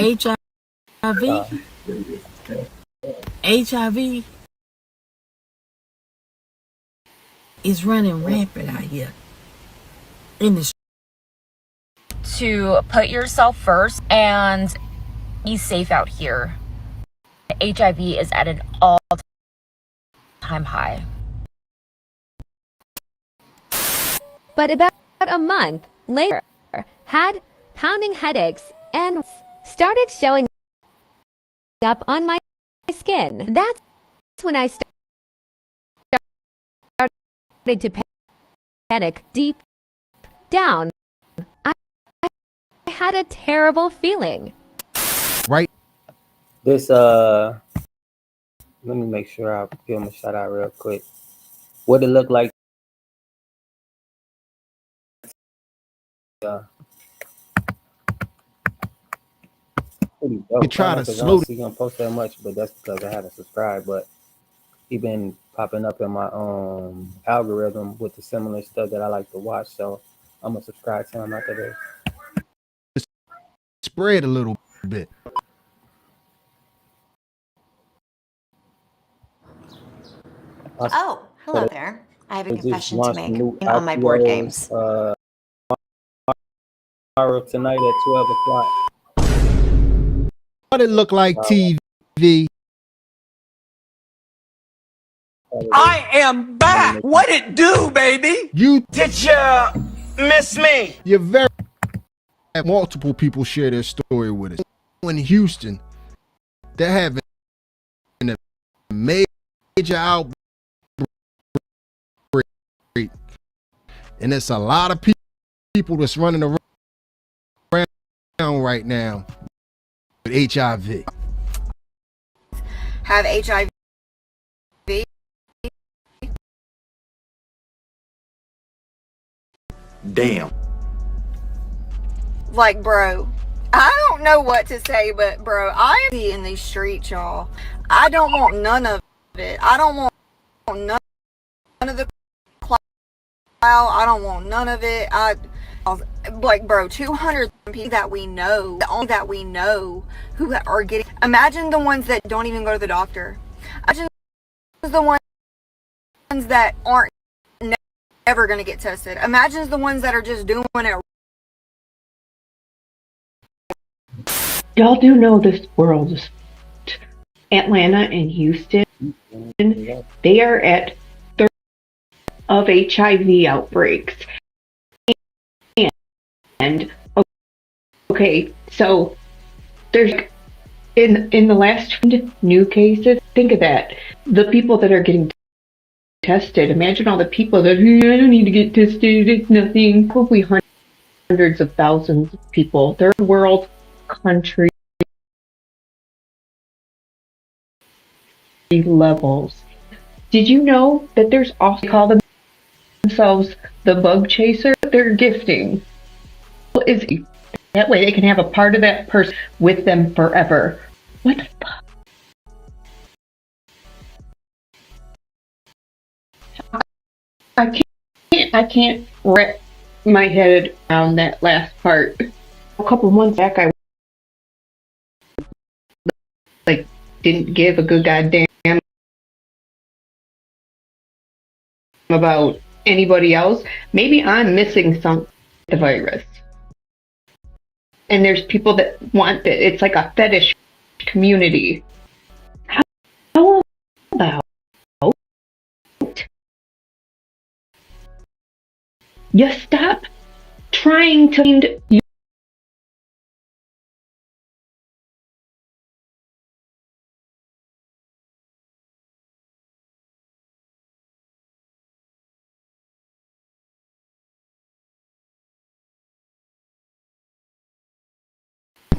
HIV, HIV is running rampant out here in the to put yourself first and be safe out here. HIV is at an all-time high. But about a month later, had pounding headaches and started showing up on my skin. That's when I started to panic deep down. I had a terrible feeling. Right. This let me make sure I give him a shout out real quick. What it looked like. Pretty dope. You try to I slow don't see him post that much, but that's because I haven't subscribed. But he been popping up in my algorithm with the similar stuff that I like to watch. So I'm gonna subscribe to him after this. Spread a little bit. Oh, hello there. I have a confession to make on on my board games. Tomorrow tonight at 12 o'clock. What it look like TV? I am back. What it do, baby? Did you miss me? You're very. Multiple people share their story with us. In Houston, they're having a major outbreak, and it's a lot of people that's running around right now with HIV. Have HIV? Damn. Like, bro, I don't know what to say, but bro, I am in these streets, y'all. I don't want none of it. I don't want none of the clout. I don't want none of it. Like, bro, 200 people that we know, who are getting. Imagine the ones that don't even go to the doctor. Imagine the ones that aren't never gonna get tested. Imagine the ones that are just doing it. Y'all do know this world is Atlanta and Houston. They are at 30 of HIV outbreaks. And okay, so there's in the last new cases, think of that. The people that are getting tested, imagine all the people that I don't need to get tested, it's nothing. Probably hundreds of thousands of people. Third world country levels. Did you know that there's also call themselves the bug chaser? They're gifting. Is that way they can have a part of that person with them forever. What the fuck? I can't wrap my head around that last part. A couple months back, I didn't give a good goddamn about anybody else. Maybe I'm missing some the virus. And there's people that want it. It's like a fetish community. How about you stop trying to find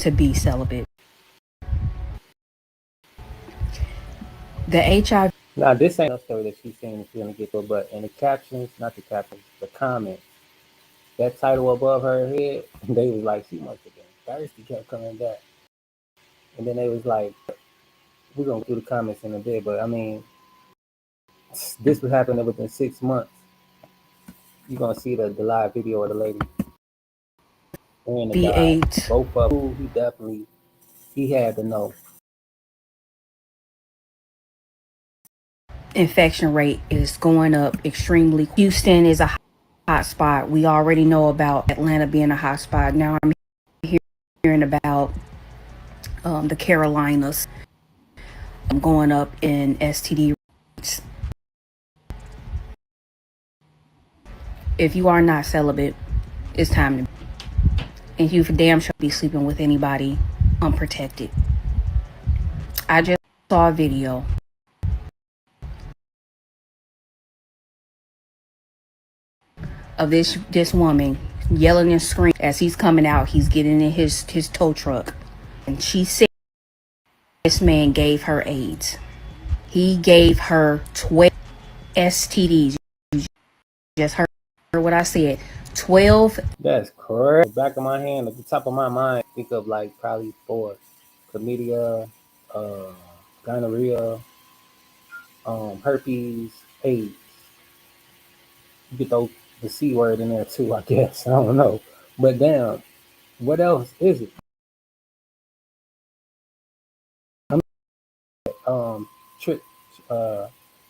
to be celibate. The HIV. Now, this ain't a story that she's saying she's gonna get to, but in the captions, not the captions, the comments, that title above her head, they was like, she must have been thirsty, kept coming back. And then they was like, we're gonna do the comments in a bit, but I mean, this was happening within 6 months. You're gonna see the live video of the lady and the guy, both of them. He definitely He had to know. Infection rate is going up extremely. Houston is a hot spot. We already know about Atlanta being a hot spot. Now I'm hearing about the Carolinas going up in STD rates. If you are not celibate, it's time to. And you for damn sure be sleeping with anybody unprotected. I just saw a video of this woman yelling and screaming as he's coming out. He's getting in his tow truck, and she said this man gave her AIDS. He gave her 12 STDs. You just heard what I said. 12. That's correct. Back of my hand, at the top of my mind, think of like probably 4: chlamydia, gonorrhea, herpes, AIDS. You get the C word in there too, I guess. I don't know. But damn, what else is it?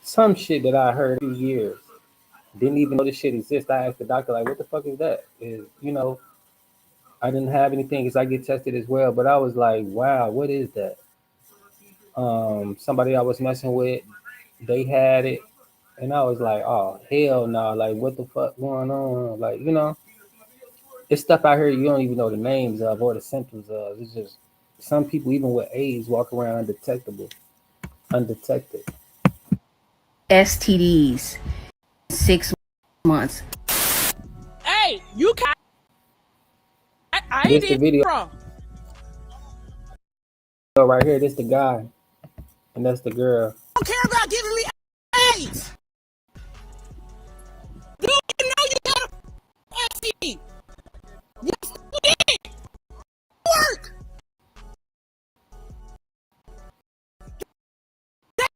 Some shit that I heard a few years. Didn't even know this shit exists. I asked the doctor, like, what the fuck is that? I didn't have anything because I get tested as well. But I was like, wow, what is that? Somebody I was messing with, they had it. And I was like, oh, hell no. Like, what the fuck going on? Like, it's stuff out here you don't even know the names of or the symptoms of. It's just some people, even with AIDS, walk around undetected. STDs, 6 months. Hey, you can't. I ain't the video right here. This the guy, and that's the girl. I don't care about giving me AIDS. You know you got a STD. Yes, you did. Work. They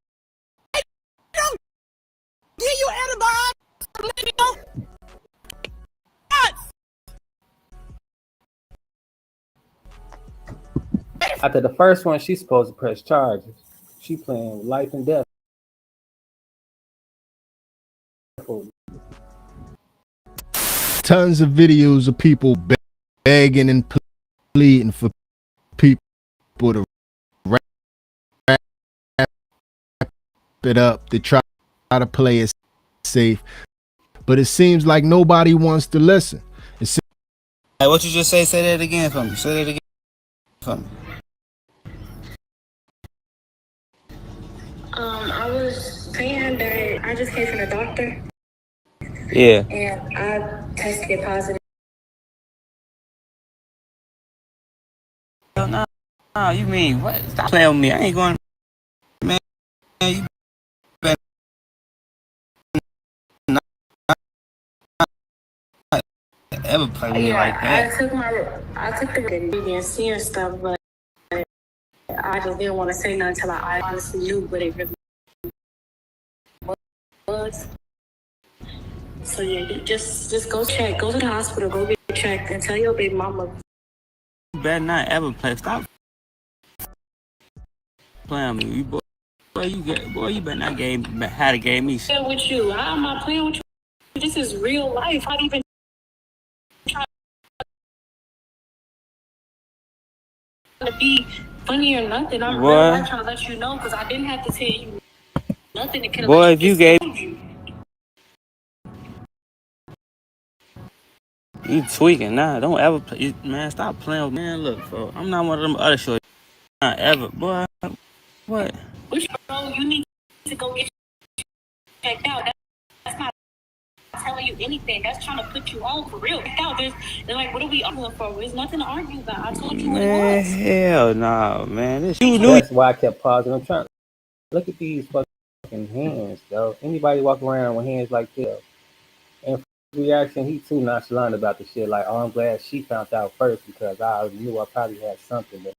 don't give you antibiotics. After the first one, she's supposed to press charges. She playing with life and death. Tons of videos of people begging and pleading for people to wrap it up, to try to play it safe. But it seems like nobody wants to listen. Hey, what you just say? Say that again for me. Say that again for me. I was saying that I just came from the doctor. Yeah. And I tested positive. No, you mean what? Stop playing with me. I ain't going. Man, you better not ever play with me like that. I took the BNC and stuff, but I just didn't want to say nothing until I honestly knew what it really was. So yeah, you just go check. Go to the hospital. Go get checked and tell your baby mama. You better not ever play. Stop playing with me, boy. You better not had a game me. With you, I'm not playing with you. This is real life. I'd even try to be funny or nothing. I'm really trying to let you know because I didn't have to tell you nothing. It could Boy, if you gave. You tweaking, nah, don't ever play, man, stop playing with me. Man, look, bro, I'm not one of them other shorties. Not ever, boy, what? Which, bro, you need to go get checked out. That's not telling you anything. That's trying to put you on for real. They're like, what are we arguing for? There's nothing to argue about. I told you what it was. Hell nah, man. That's why I kept pausing. I'm trying to look at these fucking hands, though. Anybody walk around with hands like this? And reaction, he too nonchalant about the shit. Like, oh, I'm glad she found out first because I knew I probably had something. But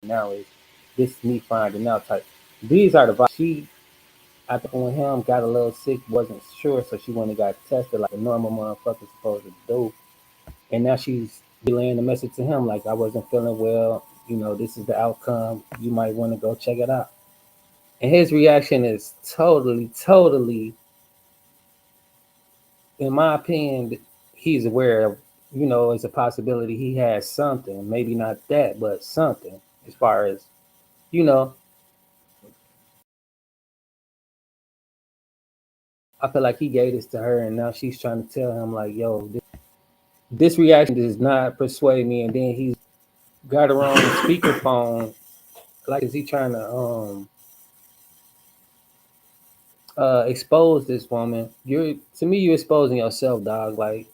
now it's this me finding out type. These are the vibes. She, after when him got a little sick, wasn't sure, so she went and got tested like a normal motherfucker supposed to do. And now she's relaying the message to him, like I wasn't feeling well. You know, this is the outcome. You might want to go check it out. And his reaction is totally, in my opinion, he's aware of, you know, it's a possibility he has something, maybe not that, but something as far as, you know, I feel like he gave this to her and now she's trying to tell him like, yo, this reaction does not persuade me. And then he's got her on speakerphone. Like, is he trying to expose this woman? To me, you're exposing yourself, dog. Like,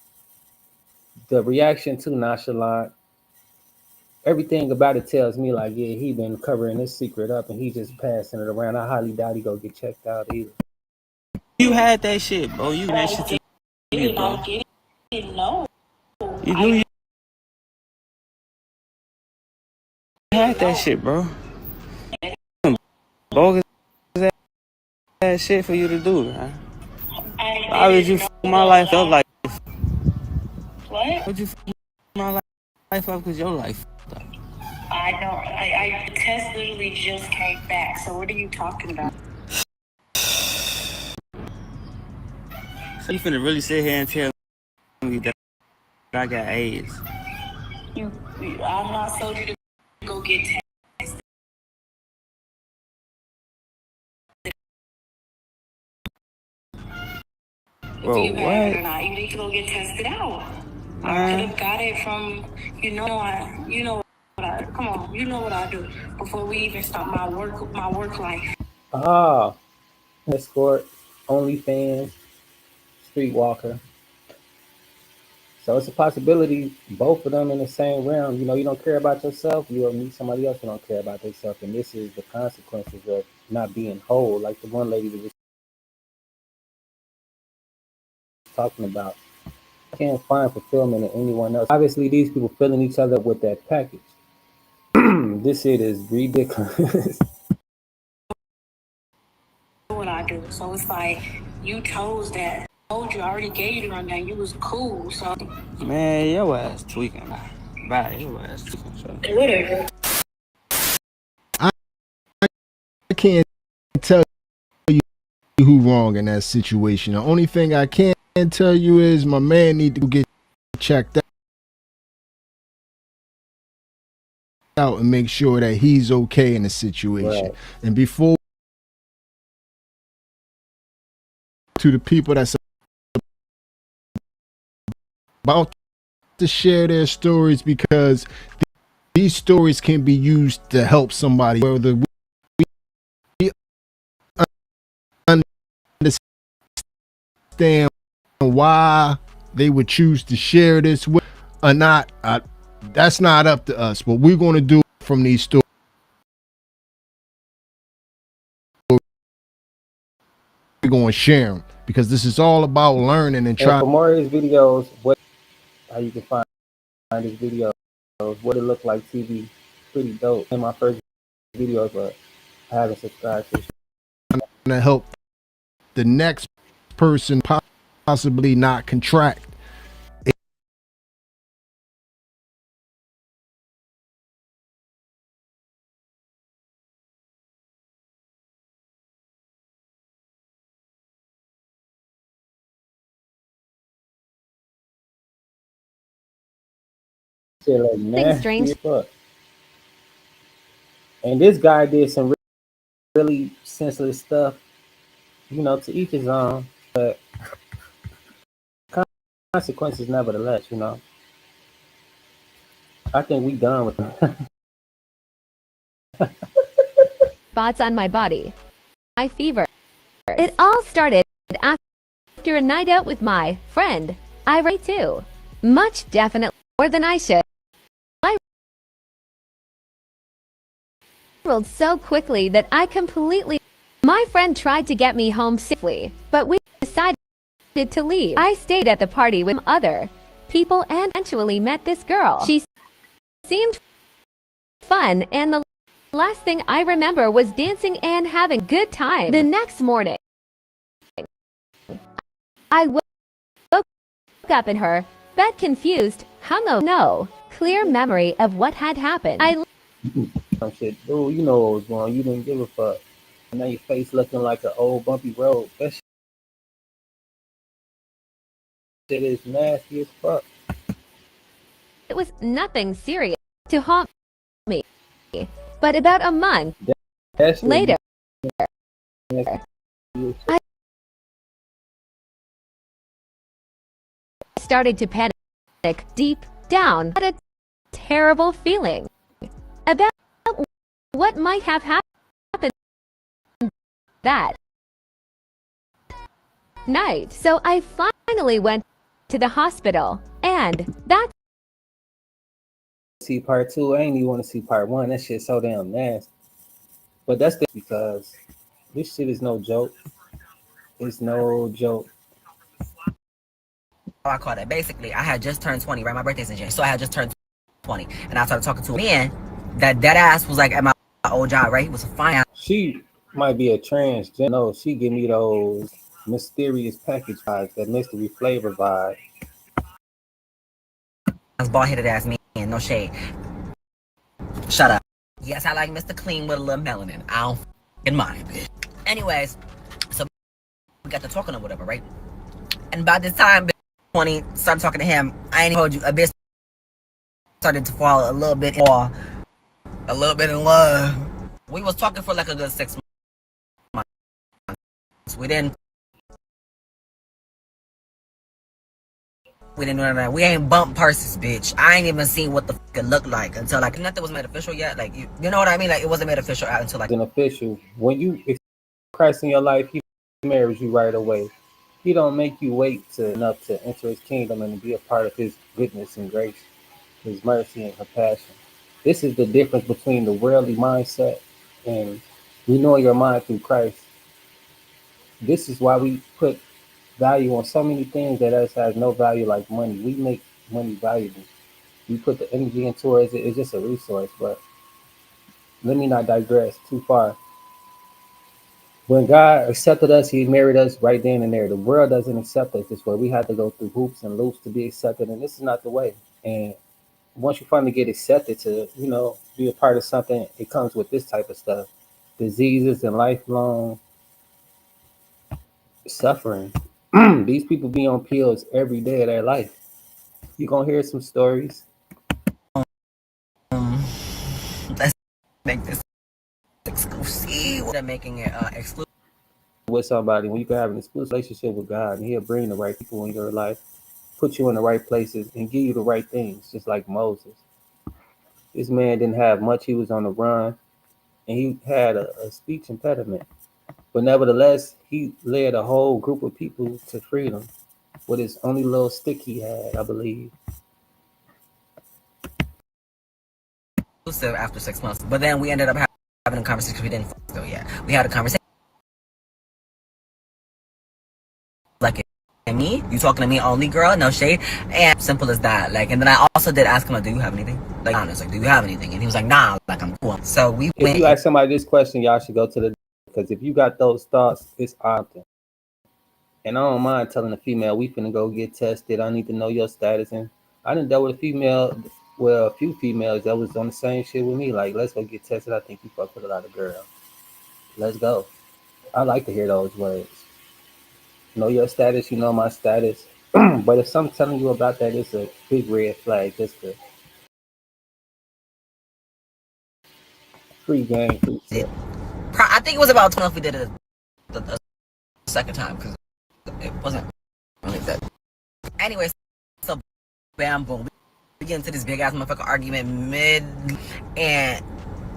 the reaction too nonchalant. Everything about it tells me like, yeah, he been covering this secret up and he just passing it around. I highly doubt he go get checked out either. You had that shit, bro. You that shit to me, bro. You knew you had that shit, bro. Bogus ass shit for you to do, man. Why would you fuck my life up like this? What? Would you fuck my life up because your life fucked up? I don't. I test literally just came back. So what are you talking about? So you finna really sit here and tell me that I got AIDS? I'm not soldier to go get tested. Bro, if you have it or what? not, you need to go get tested out. I could have got it from, come on, you know what I do before we even start my work life. Ah, escort, OnlyFans, streetwalker. So it's a possibility both of them in the same realm. You know, you don't care about yourself, you'll meet somebody else who don't care about themselves. And this is the consequences of not being whole, like the one lady was just talking about. I can't find fulfillment in anyone else. Obviously, these people filling each other with that package. This shit is ridiculous. What I do. So it's like, you chose that. I told you, I already gave you the rundown. You was cool, so. Man, your ass tweaking. Bye, your ass tweaking. So. Whatever. I can't tell you who wrong in that situation. The only thing I can tell you is my man need to get checked out and make sure that he's okay in the situation. Right. And before to the people that's about to share their stories, because these stories can be used to help somebody. Whether we understand why they would choose to share this with or not, that's not up to us. What we're going to do from these stories, we're going to share them, because this is all about learning and trying. For more of his videos, how you can find his videos, what it looked like TV, pretty dope. In my first videos, but I haven't subscribed to. To help the next person possibly not contract Like strange. And this guy did some really senseless stuff, you know, to each his own, but consequences nevertheless, you know. I think we done with them. Spots on my body. My fever. It all started after a night out with my friend. I write too. Much definitely more than I should. I rolled so quickly that I completely. My friend tried to get me home safely, but we decided to leave. I stayed at the party with other people and eventually met this girl. She seemed fun, and the last thing I remember was dancing and having a good time. The next morning, I woke up in her bed confused. How no. clear memory of what had happened. I Shit, dude, you know what was going on. You didn't give a fuck. And now your face looking like an old bumpy road. That shit is nasty as fuck. it was nothing serious to haunt me. But about a month later, I started to panic deep down. Had a terrible feeling about what might have happened that night. So I finally went to the hospital, and that's See part 2. I ain't even want to see part 1. That shit's so damn nasty. But that's because this shit is no joke. It's no joke. I call that. Basically, I had just turned 20, right? My birthday's in January. So I had just turned 20. And I started talking to a man that ass was like at my old job, right? He was a fine. She might be a transgender. No, she give me those mysterious package vibes, that mystery flavor vibe. Bald-headed ass man, no shade. Shut up. Yes, I like Mr. Clean with a little melanin. I don't f***ing mind, bitch. Anyways, so we got to talking or whatever, right? And by this time, 20, started talking to him. I ain't told you, a bitch started to fall a little bit in love. We was talking for like a good 6 months. We didn't do none of that. We ain't bump purses, bitch. I ain't even seen what the fuck it looked like until like nothing was made official yet. Like you know what I mean? Like it wasn't made official until like an official. When you accept Christ in your life, he marries you right away. He don't make you wait enough to enter his kingdom and be a part of his goodness and grace, his mercy and compassion. This is the difference between the worldly mindset and renewing your mind through Christ. This is why we put value on so many things that us has no value, like money. We make money valuable. We put the energy into it. It's just a resource. But let me not digress too far. When God accepted us, he married us right then and there. The world doesn't accept us this way. We have to go through hoops and loops to be accepted, and this is not the way. And once you finally get accepted to, be a part of something, it comes with this type of stuff. Diseases and lifelong suffering. These people be on pills every day of their life. You're going to hear some stories. let's make this exclusive. They're making it exclusive with somebody when you can have an exclusive relationship with God, and he'll bring the right people in your life, put you in the right places, and give you the right things, just like Moses. This man didn't have much. He was on the run, and he had a speech impediment. But nevertheless, he led a whole group of people to freedom with his only little stick he had, I believe. After 6 months. But then we ended up having a conversation. We didn't go yet. We had a conversation. Like, me? You talking to me only, girl? No shade. And simple as that. Like, and then I also did ask him, like, do you have anything? Like, honest, like, do you have anything? And he was like, nah, like, I'm cool. So we went. If you ask somebody this question, y'all should go to the, because if you got those thoughts, it's often. And I don't mind telling a female, we finna go get tested. I need to know your status. And I done dealt with a few females that was on the same shit with me. Like, let's go get tested. I think you fuck with a lot of girls. Let's go. I like to hear those words. Know your status, you know my status. But if someone's telling you about that, it's a big red flag. Just a free game. I think it was about 12 if we did it the second time, because it wasn't really that. Anyways, so bam, boom. We get into this big ass motherfucker argument mid, and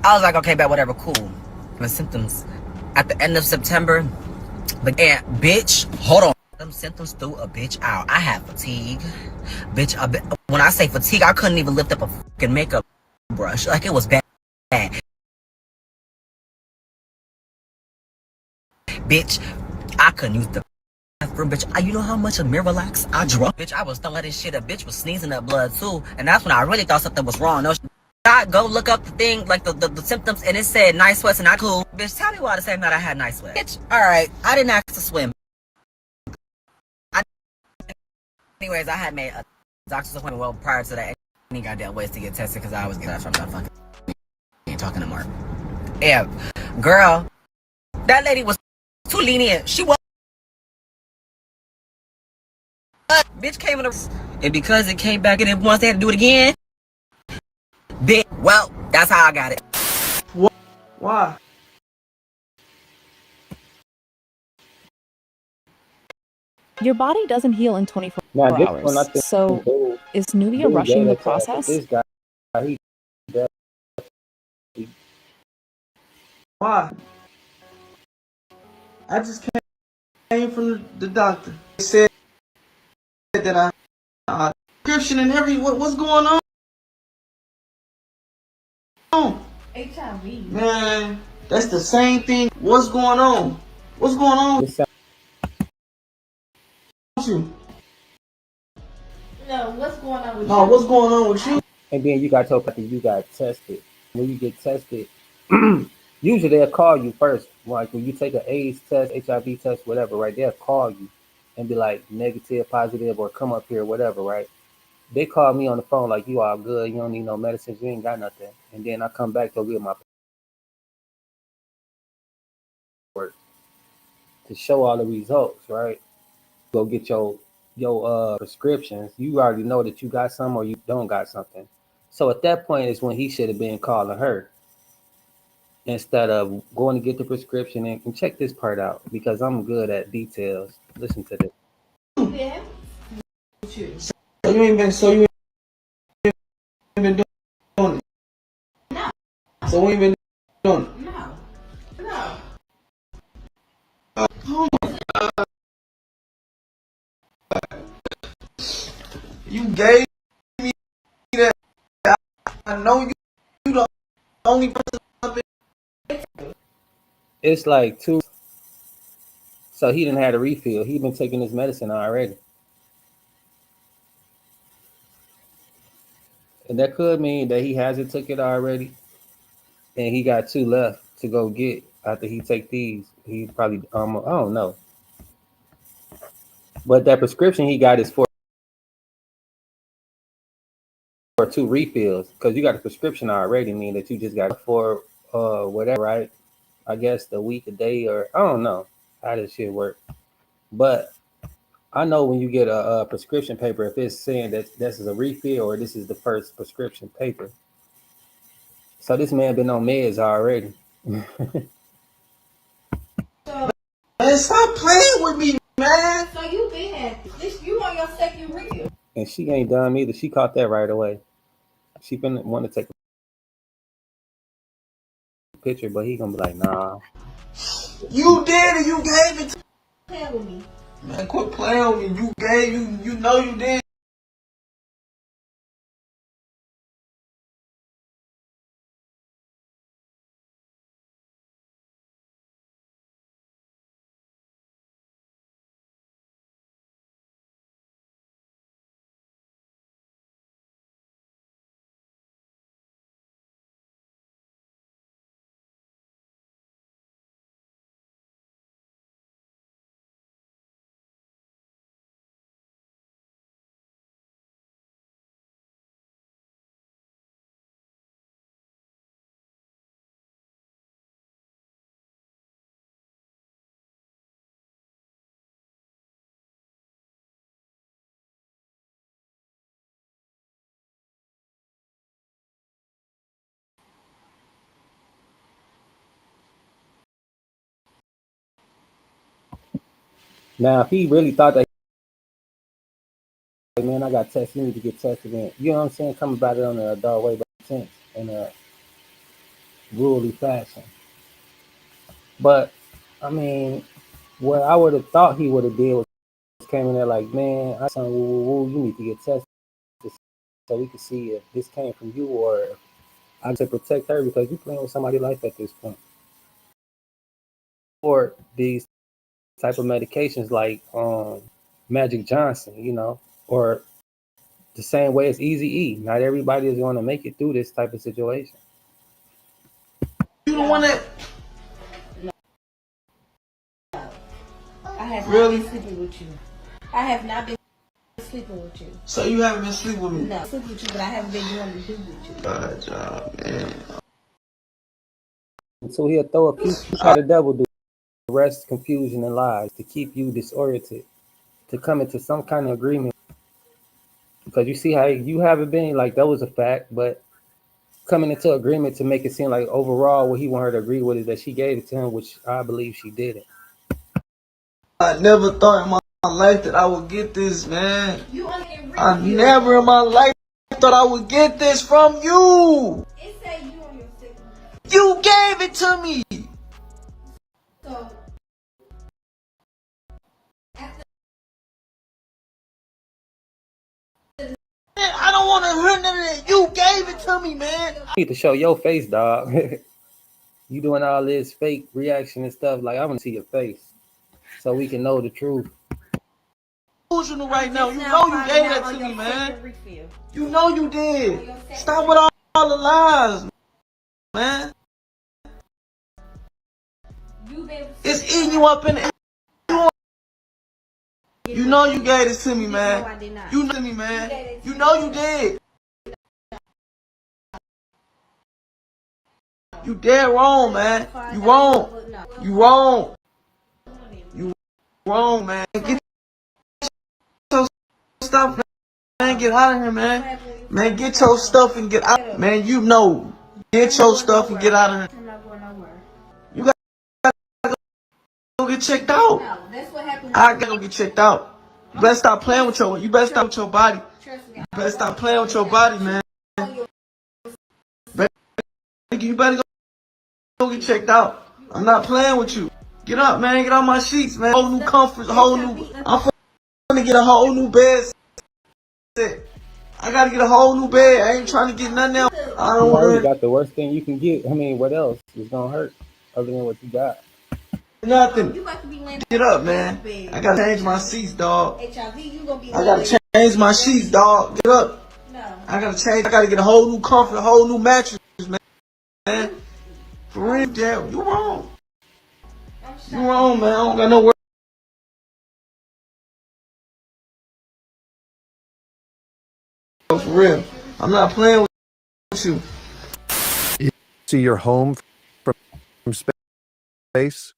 I was like, okay, bet, whatever, cool. My symptoms at the end of September, but yeah, bitch, hold on. Them symptoms threw a bitch out. I had fatigue, bitch. When I say fatigue, I couldn't even lift up a fucking makeup brush. Like, it was bad. Bitch, I couldn't use the bathroom, bitch. You know how much of Miralax I drunk? Bitch, I was throwing this shit. A bitch was sneezing up blood too, and that's when I really thought something was wrong. No, I go look up the thing, like the symptoms, and it said night sweats, and I cool. Bitch, tell me why the same night I had night sweats. Bitch, all right, I didn't ask to swim. Anyways, I had made a doctor's appointment well prior to that. any goddamn ways to get tested because I always get that from that fucking ain't talking no more. Yeah, girl, that lady was too lenient. She was. Bitch came in the and because it came back and once they had to do it again, bitch. Well, that's how I got it. What? Why? Your body doesn't heal in 24 Now this one I hours. think So is Nubia dude rushing gave the it to her, but process? this guy, he Why? I just came from the doctor. They said that I prescription and what's going on? HIV. Man, that's the same thing. What's going on? What's going on with you? No, what's going on with No, what's going on with you? and then you got told that you got tested. When you get tested, usually they'll call you first. Like when you take an AIDS test, HIV test, whatever, right? They'll call you and be like negative, positive, or come up here, whatever, right? They call me on the phone like you all good, you don't need no medicines, you ain't got nothing. And then I come back to get my work to show all the results, right? Go get your prescriptions. You already know that you got some or you don't got something. So at that point is when he should have been calling her instead of going to get the prescription and check this part out because I'm good at details. Listen to this. Yeah. So you ain't been doing it. No. So we ain't been doing it. No. No. You gave me that. I know you the only person up in. It's like two. So he didn't have a refill. He been taking his medicine already. And that could mean that he hasn't took it already and he got two left to go get after he take these. He probably I don't know. But that prescription he got is for two refills because you got a prescription already, meaning that you just got for whatever, right? I guess the week, a day, or I don't know how this shit work. But I know when you get a prescription paper, if it's saying that this is a refill or this is the first prescription paper. So this man been on meds already. Man, stop playing with me, man. So you been at this? You on your second reel? And she ain't dumb either. She caught that right away. She been want to take a picture, but he gonna be like, nah. You did it. You gave it. Playing with me. Man, quit playing with me. You gave. You know you did. Now, if he really thought that, like, man, I got tested, you need to get tested in. You know what I'm saying? Come about it on an adult way, but sense in a rurally fashion. But I mean, what I would have thought he would have did was came in there like, man, I son, you need to get tested so we can see if this came from you or I to protect her because you're playing with somebody's life at this point. Or these type of medications like Magic Johnson, you know, or the same way as Easy E. Not everybody is going to make it through this type of situation. You the one that. I have really not been sleeping with you. I have not been sleeping with you. So you haven't been sleeping with me? No, sleep with you, but I haven't been doing the do with you. Good job, man. So he'll throw a piece. How the devil do? Rest, confusion, and lies to keep you disoriented, to come into some kind of agreement. Because you see how you haven't been, like, that was a fact, but coming into agreement to make it seem like overall what he wanted her to agree with is that she gave it to him, which I believe she didn't. I never thought in my life that I would get this, man. I never in my life thought I would get this from you. You gave it to me. Man, I don't want to hear none of that. You gave it to me, man. You need to show your face, dog. You doing all this fake reaction and stuff. Like, I want to see your face so we can know the truth. Delusional right now. You know you gave that to me, man. You know you did. Stop with all the lies, man. It's eating you up in the... You know you gave this to me, man. You know me, man. You know you did. You dead wrong, man. You wrong. You wrong. You wrong, man. Get your stuff, man. Get out of here, man. Man, get your stuff and get out. Man, you know. Get your stuff and get out of here. I'm not going nowhere. You gotta go get checked out. I gotta go get checked out. You better stop playing with your. You better stop with your body. You better stop playing with your body, man. You better go get checked out. I'm not playing with you. Get up, man. Get on my sheets, man. Whole new comfort, whole new. I'm gonna get a whole new bed set. I gotta get a whole new bed. I ain't trying to get nothing else. I don't want You got the worst thing you can get. I mean, what else is gonna hurt other than what you got? nothing. Get up, man. I gotta change my seats, dog. I gotta change my sheets, dog. Get up. I gotta change. I gotta get a whole new comfort, a whole new mattress, man. For real, damn. You wrong. You wrong, man. I don't got no work. For real. I'm not playing with you. See your home from space?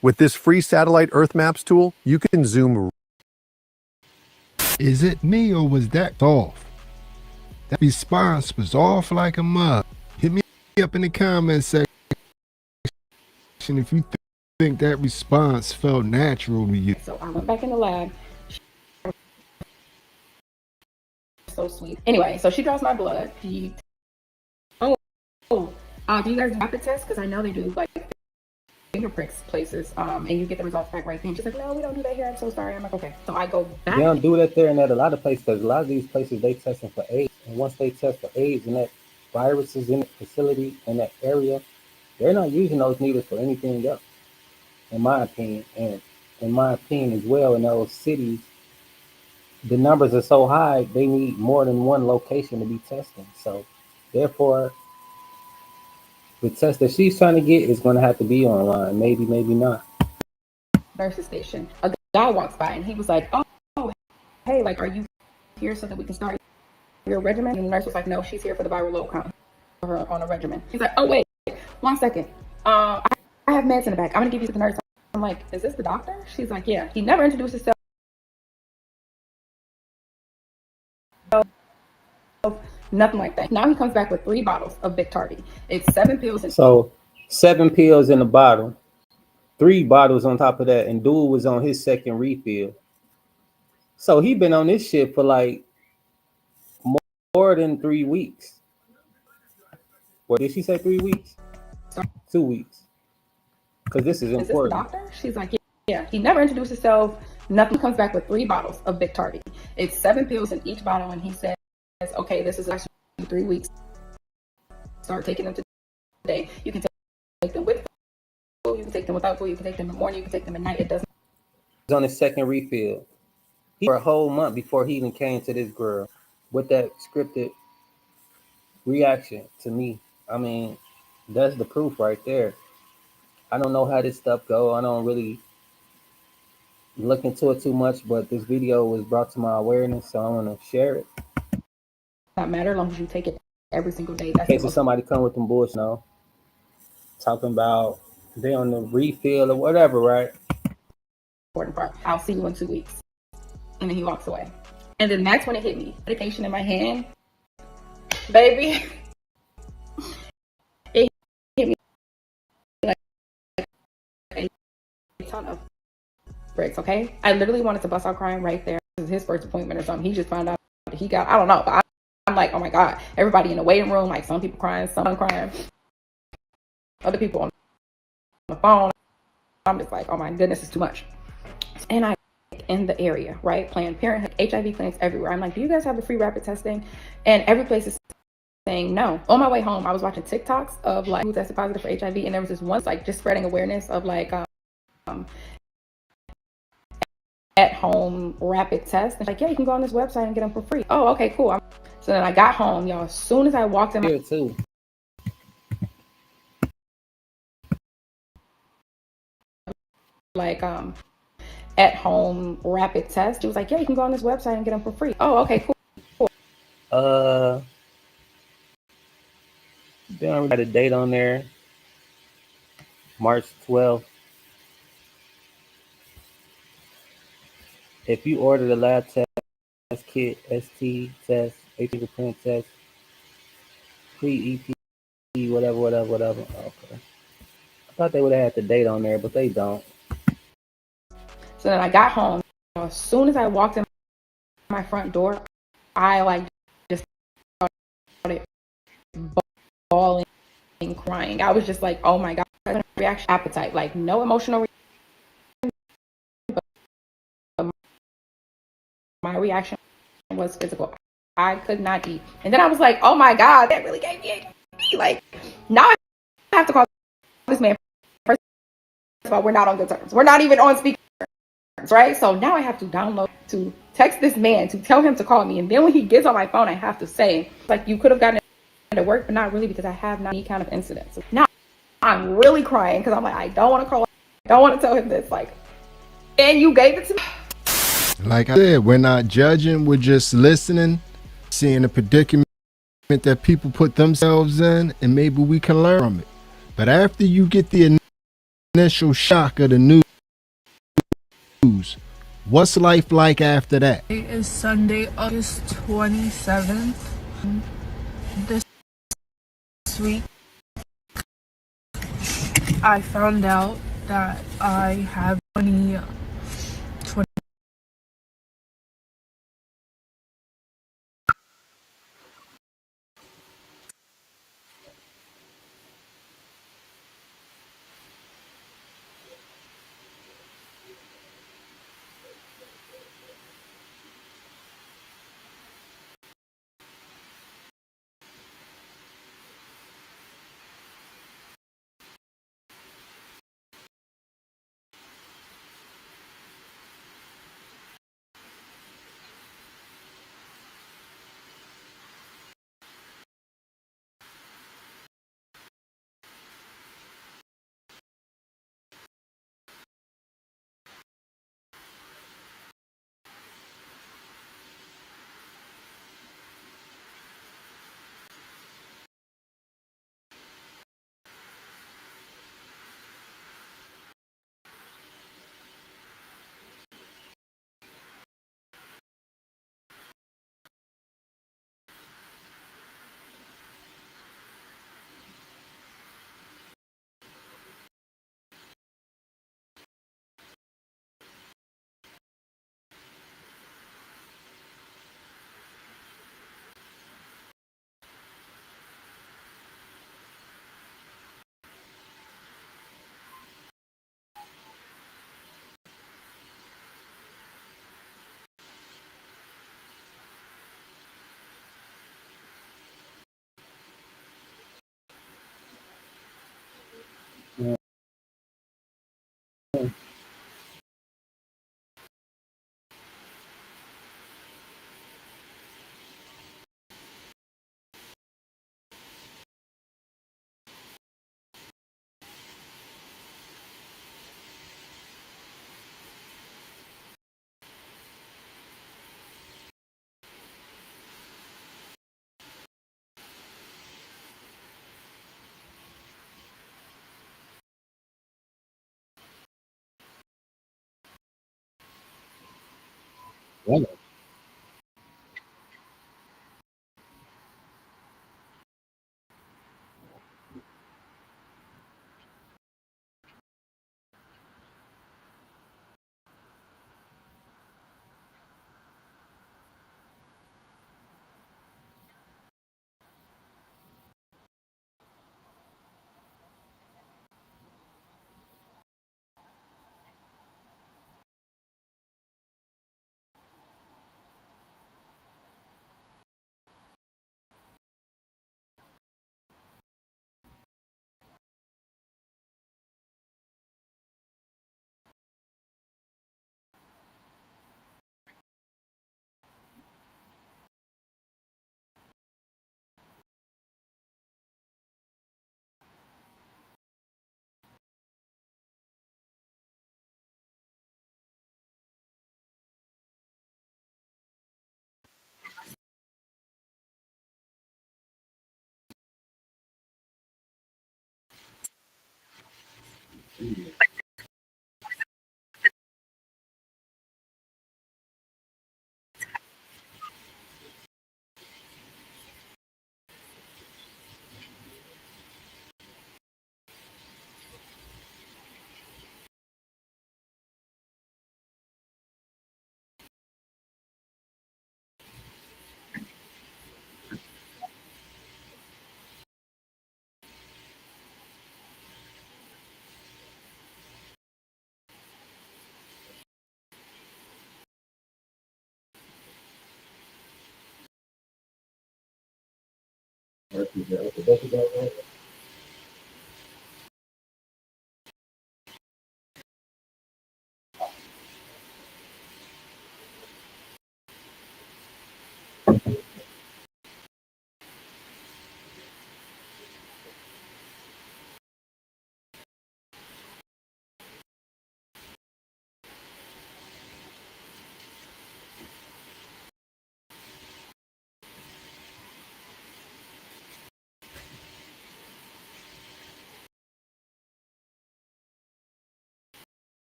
With this free satellite Earth Maps tool, you can zoom. Is it me or was that off? That response was off like a mug. Hit me up in the comment section if you think that response felt natural to you. So I went back in the lab. So sweet. Anyway, so she draws my blood. Do you guys do rapid tests? Because I know they do like fingerprints places, and you get the results back right then. She's like, no, we don't do that here. I'm so sorry. I'm like, okay. So I go back. They don't do that there and at a lot of places, because a lot of these places they testing for AIDS, and once they test for AIDS and that virus is in the facility in that area, they're not using those needles for anything else, in my opinion. And in my opinion as well, in those cities, the numbers are so high, they need more than one location to be testing. So therefore, the test that she's trying to get is going to have to be online. Maybe, maybe not. Nurse's station. A guy walks by and he was like, oh, hey, like, are you here so that we can start your regimen? And the nurse was like, no, she's here for the viral load count for her on a regimen. He's like, oh, wait, 1 second. I have meds in the back. I'm going to give you to the nurse. I'm like, is this the doctor? She's like, yeah. He never introduced himself. Nothing like that. Now he comes back with 3 bottles of Victardi. It's 7 pills. So 7 pills in the bottle, 3 bottles on top of that, and dude was on his second refill. So he been on this shit for like more than 3 weeks. What did she say? 3 weeks? 2 weeks. Because this is important. Is this the doctor? She's like, yeah. He never introduced himself. Nothing. Comes back with 3 bottles of Victardi. It's 7 pills in each bottle, and he says, okay, this is actually 3 weeks. Start taking them today. You can take them with food, you can take them without food, you can take them in the morning, you can take them at night. It doesn't. He's on his second refill. For a whole month before he even came to this girl with that scripted reaction to me. I mean, that's the proof right there. I don't know how this stuff go. I don't really look into it too much, but this video was brought to my awareness, so I want to share it. Not matter as long as you take it every single day. In That's the case if most somebody come with them bullshit, talking about they on the refill or whatever, right? important part. I'll see you in 2 weeks. And then he walks away. And then that's when it hit me. Medication in my hand. Baby. It hit me like a ton of bricks, okay? I literally wanted to bust out crying right there. This is his first appointment or something. He just found out that he got, I don't know, but I'm like, oh my God. Everybody in the waiting room, like some people crying, some crying. Other people on the phone. I'm just like, oh my goodness, it's too much. And I in the area, right? Planned Parenthood, HIV clinics everywhere. I'm like, do you guys have the free rapid testing? And every place is saying no. On my way home, I was watching TikToks of like who tested positive for HIV, and there was this one like just spreading awareness of like at home rapid test. And like, yeah, you can go on this website and get them for free. Oh, okay, cool. So then I got home, y'all. As soon as I walked in, Here too. like at home rapid test. It was like, yeah, you can go on this website and get them for free. Oh, okay, cool. They already got a date on there, March 12th. If you order the lab test kit, ST test, fingerprint test, pre-EP, whatever. Okay. I thought they would have had the date on there, but they don't. So then I got home. As soon as I walked in my front door, I like just started bawling and crying. I was just like, oh my God, reaction appetite, like no emotional reaction, but my reaction was physical. I could not eat. And then I was like, oh my God, that really gave me a like now I have to call this man. First of all, we're not on good terms. We're not even on speaker terms, right? So now I have to download to text this man to tell him to call me. And then when he gets on my phone, I have to say, like, you could have gotten it to work, but not really because I have not any kind of incidents. So now I'm really crying because I'm like, I don't want to call him. I don't want to tell him this. Like, and you gave it to me. Like I said, we're not judging, we're just listening, seeing the predicament that people put themselves in, and maybe we can learn from it. But after you get the initial shock of the news, what's life like after that? It is Sunday, August 27th. This week, I found out that I have 20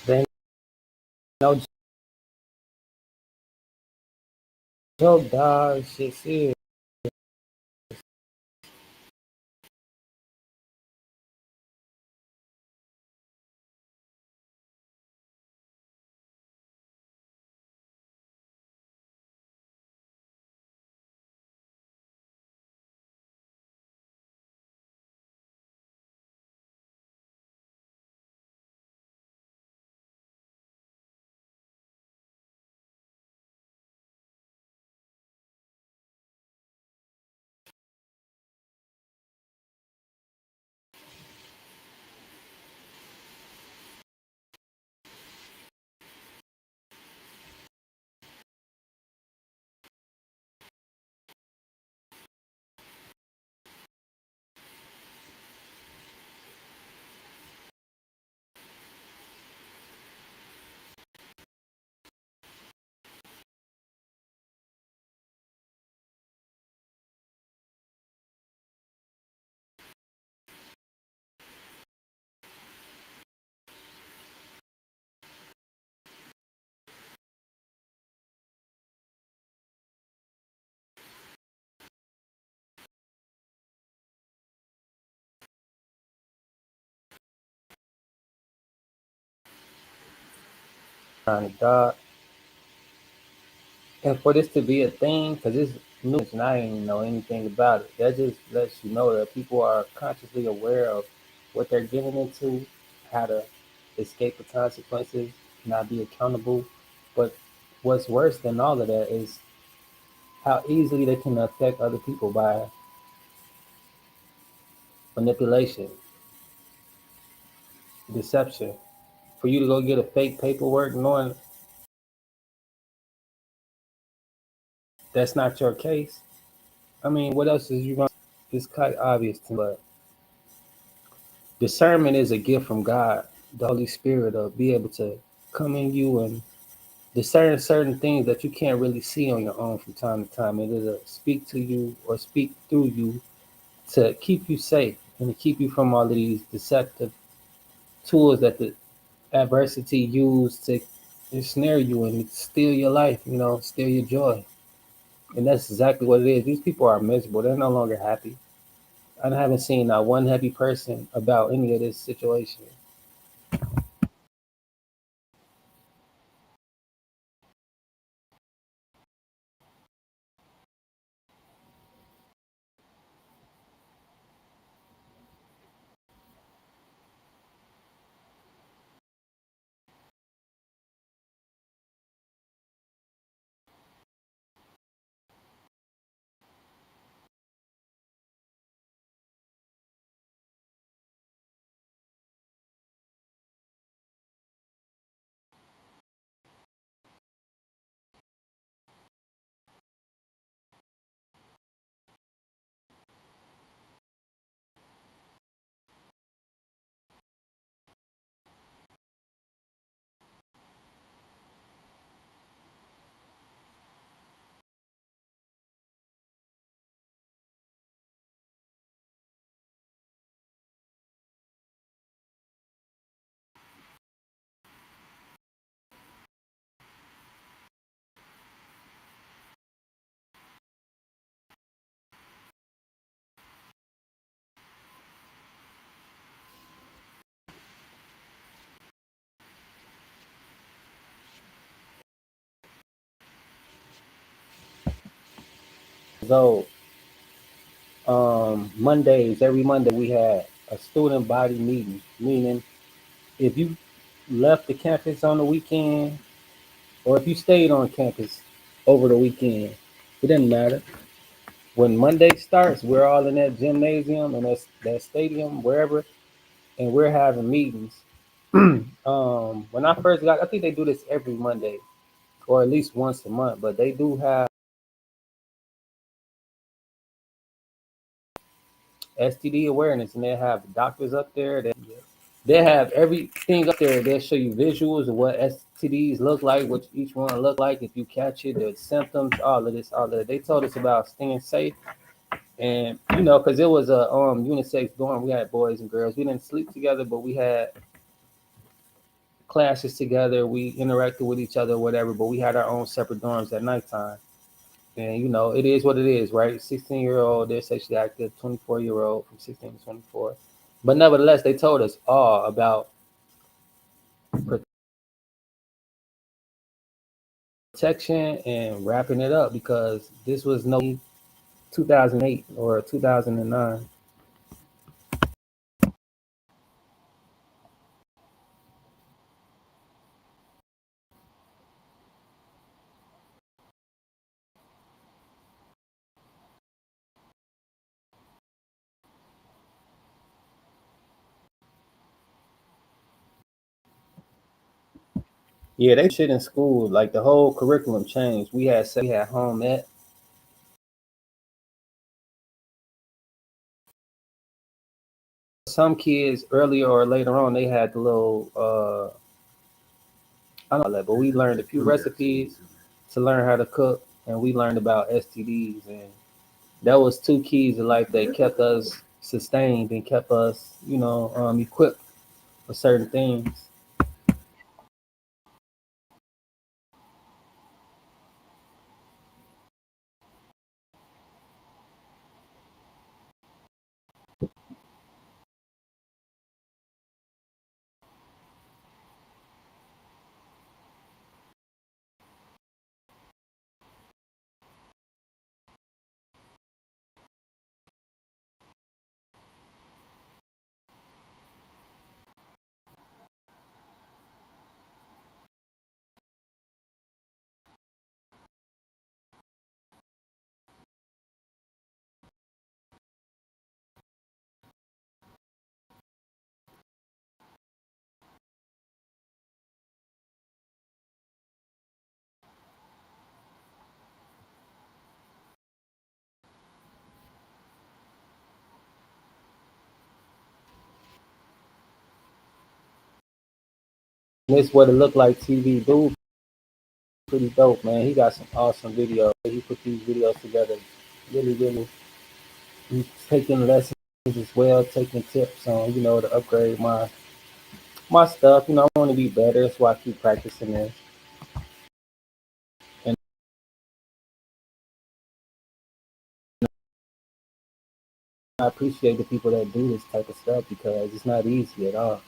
Then no joke, dog. Shit serious. Dog. And for this to be a thing, because news, and I didn't even know anything about it. That just lets you know that people are consciously aware of what they're getting into, how to escape the consequences, not be accountable. But what's worse than all of that is how easily they can affect other people by manipulation, deception. For you to go get a fake paperwork knowing that's not your case, I mean, what else is you going to? It's quite obvious to me, but discernment is a gift from God, the Holy Spirit, of be able to come in you and discern certain things that you can't really see on your own from time to time. And it'll speak to you or speak through you to keep you safe and to keep you from all of these deceptive tools that the adversity used to ensnare you and steal your life, steal your joy. And that's exactly what it is. These people are miserable. They're no longer happy. I haven't seen not one happy person about any of this situation. So Mondays, every Monday we had a student body meeting, meaning if you left the campus on the weekend or if you stayed on campus over the weekend, it didn't matter. When Monday starts, we're all in that gymnasium and that stadium, wherever, and we're having meetings. When I first got, I think they do this every Monday or at least once a month, but they do have STD awareness, and they have doctors up there. They have everything up there. They'll show you visuals of what STDs look like, what each one look like if you catch it, the symptoms, all of this, all of that. They told us about staying safe, and because it was a unisex dorm, we had boys and girls. We didn't sleep together, but we had classes together. We interacted with each other, whatever. But we had our own separate dorms at nighttime. And it is what it is, right? 16-year-old, they're sexually active. 24-year-old from 16 to 24. But nevertheless, they told us all about protection and wrapping it up because this was no 2008 or 2009. Yeah, they shit in school. Like the whole curriculum changed. We had home ec. Some kids earlier or later on they had the little I don't know that, but we learned a few recipes to learn how to cook, and we learned about STDs, and that was two keys of life that kept us sustained and kept us, equipped for certain things. this what it looked like TV. Dude, pretty dope, man. He got some awesome videos. He put these videos together. Really, really. He's taking lessons as well, taking tips on, to upgrade my stuff. I want to be better. That's why I keep practicing this. And I appreciate the people that do this type of stuff because it's not easy at all.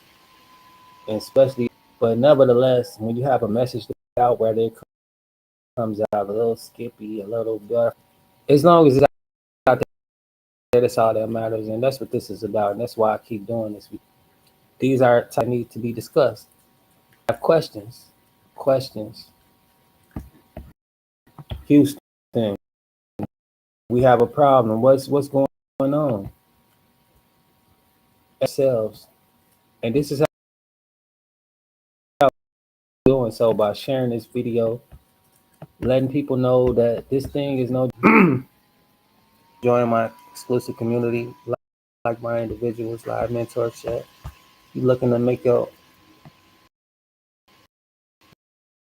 And especially, but nevertheless, when you have a message to get out, whether it comes out a little skippy, a little better, as long as it's out there, that's all that matters. And that's what this is about. And that's why I keep doing this. These are need to be discussed. I have questions. Houston, we have a problem. What's going on? Ourselves. And this is how we're doing so by sharing this video, letting people know that this thing is no join my exclusive community, like my individuals, live mentorship. You looking to make your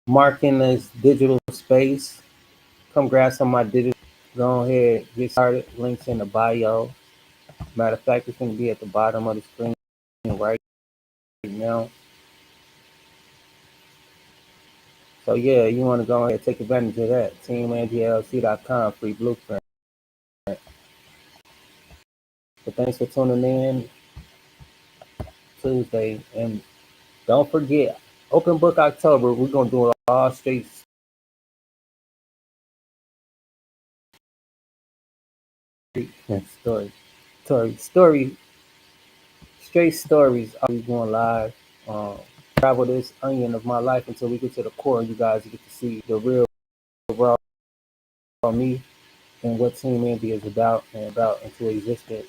mark in this digital space, come grab some of my digital. Go ahead, get started. Links in the bio. Matter of fact, it's going to be at the bottom of the screen right now. So yeah, you want to go ahead and take advantage of that. TeamAngieLC.com, free blueprint. But thanks for tuning in Tuesday. And don't forget, Open Book October, we're going to do it all straight story, straight stories. I'll be going live. Travel this onion of my life until we get to the core and you guys get to see the real raw me and what Team Angie is about and about into existence.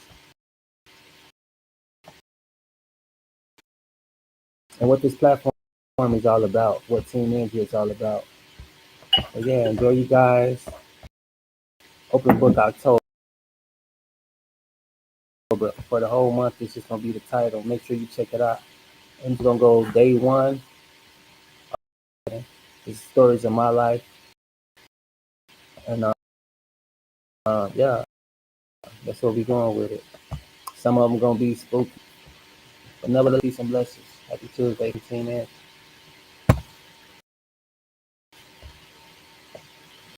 And what this platform is all about, what Team Angie is all about. But yeah, enjoy you guys. Open Book October. For the whole month, this is going to be the title. Make sure you check it out. I'm just going to go day one. It's stories of my life. And yeah, that's what we're going with it. Some of them going to be spooky. But nevertheless, some blessings. Happy Tuesday, Team Angie.